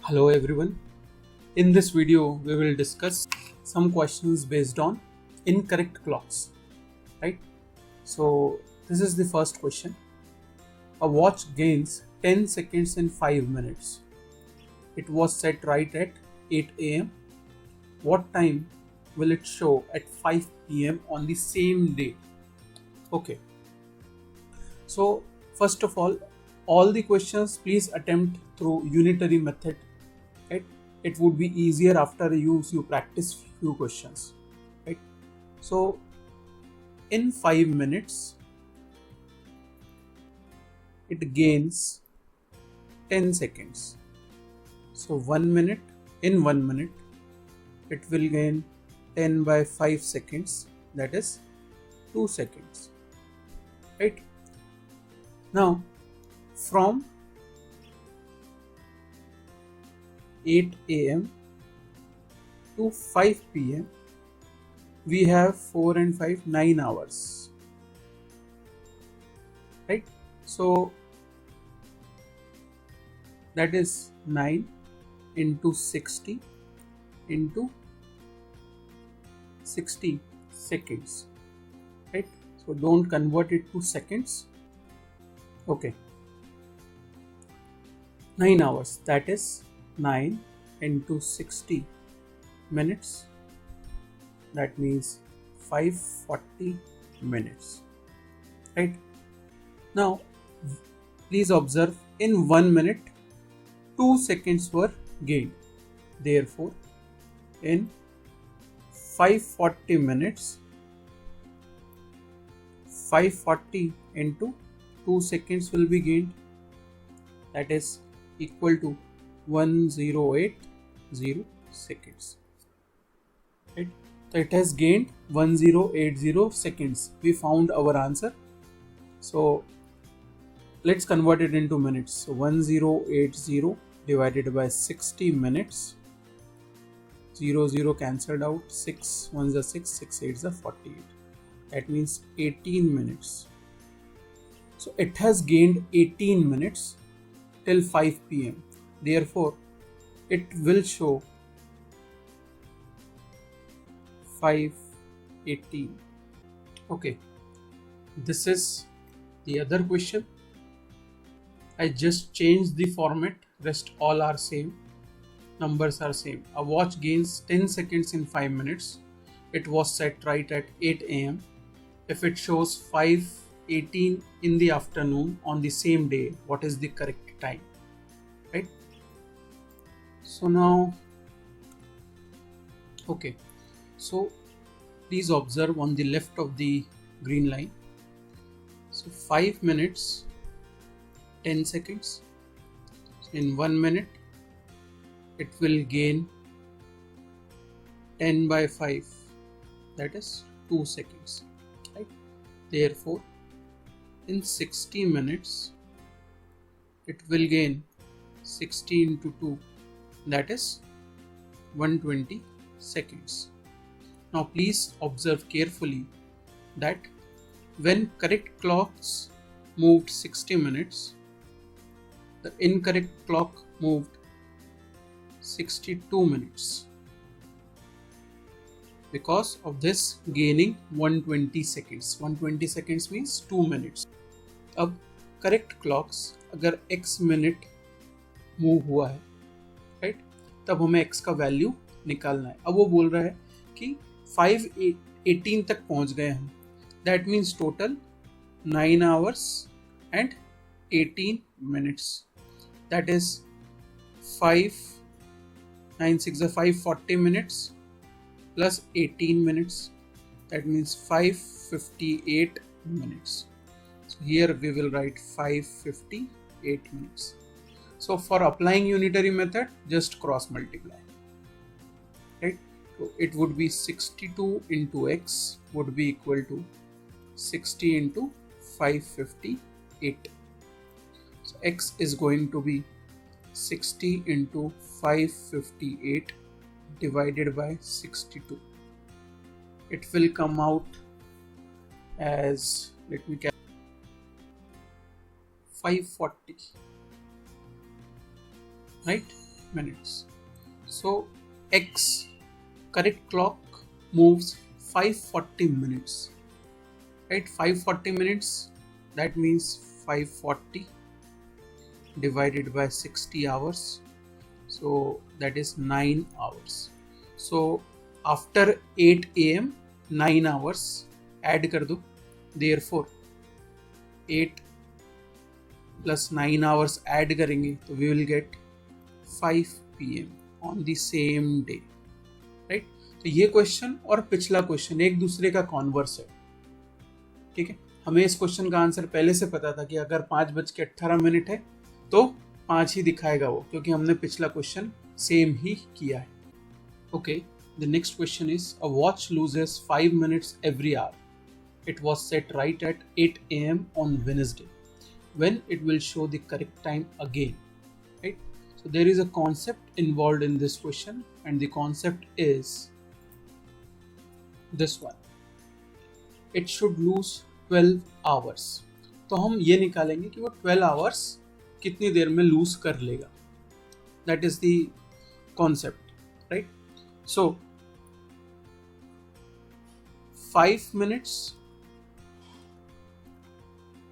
Hello everyone. In this video, we will discuss some questions based on incorrect clocks, right? So this is the first question. A watch gains 10 seconds in 5 minutes. It was set right at 8 a.m. What time will it show at 5 p.m. on the same day? Okay. So first of all the questions please attempt through unitary method, right? It would be easier after you practice few questions, right? So in 5 minutes it gains 10 seconds. So 1 minute, in 1 minute it will gain 10 by 5 seconds, that is 2 seconds, right? Now from 8 a.m. to 5 p.m. we have 4 and 5 9 hours, right? So that is 9 into 60 into 60 seconds, right? So don't convert it to seconds. Okay, 9 hours, that is 9 into 60 minutes, that means 540 minutes, right? Now please observe, in 1 minute 2 seconds were gained, therefore in 540 minutes 540 into 2 seconds will be gained, that is equal to 1080 seconds, right? So it has gained 1080 seconds. We found our answer. So let's convert it into minutes. So 1080 divided by 60 minutes, 0 cancelled out, 6 1s are 6, 6 8s are 48, that means 18 minutes. So it has gained 18 minutes till 5 p.m. Therefore it will show 5:18. Okay, this is the other question. I just changed the format, rest all are same, numbers are same. A watch gains 10 seconds in 5 minutes. It was set right at 8 a.m. If it shows 5:18 in the afternoon on the same day, what is the correct time, right? So now, okay, so please observe on the left of the green line. So 5 minutes 10 seconds. In 1 minute it will gain 10 by 5, that is 2 seconds, right? Therefore in 60 minutes it will gain 60 into 2, that is 120 seconds. Now please observe carefully that when correct clocks moved 60 minutes, the incorrect clock moved 62 minutes. Because of this gaining 120 seconds. 120 seconds means 2 minutes. अब correct clocks अगर x minute move हुआ है, right, तब हमें x का value निकालना है. अब वो बोल रहा है कि 5:18 तक पहुंच गए हम, that means total 9 hours and 18 minutes, that is 5 9 6 are 540 minutes plus 18 minutes, that means 558 minutes. So here we will write 558 minutes. So for applying unitary method, just cross multiply, right? So it would be 62 into x would be equal to 60 into 558. So x is going to be 60 into 558 divided by 62. It will come out as, let me calculate, 540, right? minutes. So X correct clock moves 540 minutes, right? 540 minutes, that means 540 divided by 60 hours, so that is 9 hours. So after 8 am 9 hours add कर दो, therefore 8 plus 9 hours add करेंगे तो we will get 5 pm on the same day, right? तो ये question और पिछला question एक दूसरे का कॉन्वर्स है, ठीक है। हमें इस क्वेश्चन का आंसर पहले से पता था कि अगर 5:18 है तो 5 ही दिखाएगा वो, क्योंकि हमने पिछला क्वेश्चन सेम ही किया है। Okay, the next question is a watch loses 5 minutes every hour. It was set right at 8 am on Wednesday. When it will show the correct time again, right? So there is a concept involved in this question, and the concept is this one. It should lose 12 hours. तो हम ये निकालेंगे कि वो 12 hours कितनी देर में loose कर लेगा. That is the concept, right? So 5 minutes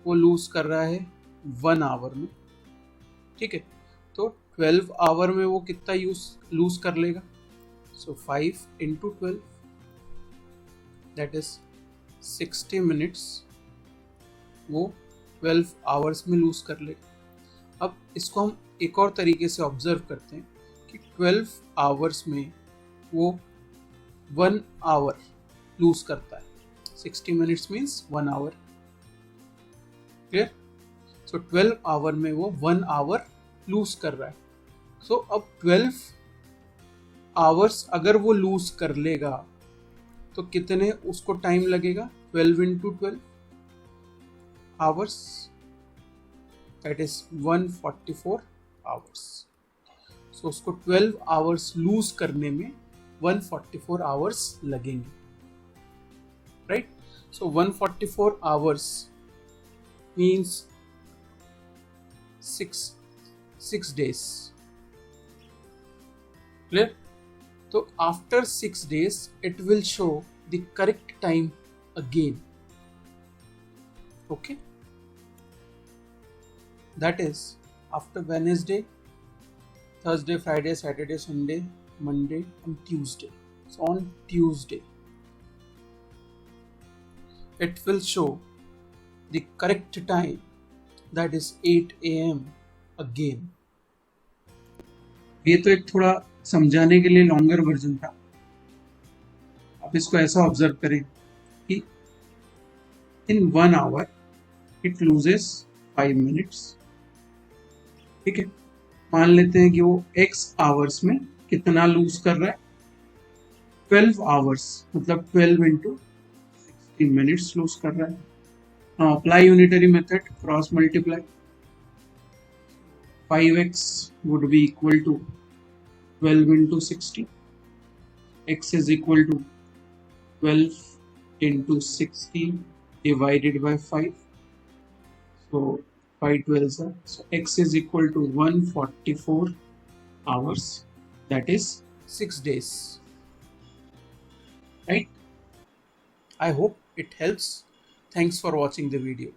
वो लूज कर रहा है 1 आवर में, ठीक है। तो 12 आवर में वो कितना लूज कर लेगा? सो 5 into 12 दैट इज 60 minutes वो 12 आवर्स में लूज कर लेगा। अब इसको हम एक और तरीके से ऑब्जर्व करते हैं कि 12 आवर्स में वो 1 आवर लूज करता है। 60 minutes means 1 hour, clear? So 12 hour में वो 1 आवर लूज कर रहा है। सो अब 12 आवर्स अगर वो लूज कर लेगा तो कितने उसको टाइम लगेगा? 12 into 12 hours, that is 144 hours. So उसको 12 आवर्स लूज करने में 144 आवर्स लगेंगे, right? So 144 hours means 6 days, clear? So after 6 days it will show the correct time again, okay? That is after Wednesday, Thursday, Friday, Saturday, Sunday, Monday and Tuesday. So on Tuesday it will show the correct time, that is 8 am again. ये तो एक थोड़ा समझाने के लिए longer version था। आप इसको ऐसा ऑब्जर्व करें कि इन 1 आवर इट लूजेस 5 minutes, ठीक है। मान लेते हैं कि वो x आवर्स में कितना लूज कर रहा है? 12 आवर्स, मतलब 12 into 60 minutes लूज कर रहा है। Now apply unitary method, cross multiply. 5x would be equal to 12 into 60. X is equal to 12 into 60 divided by 5. So 5 12s are. So x is equal to 144 hours. That is 6 days. Right? I hope it helps. Thanks for watching the video.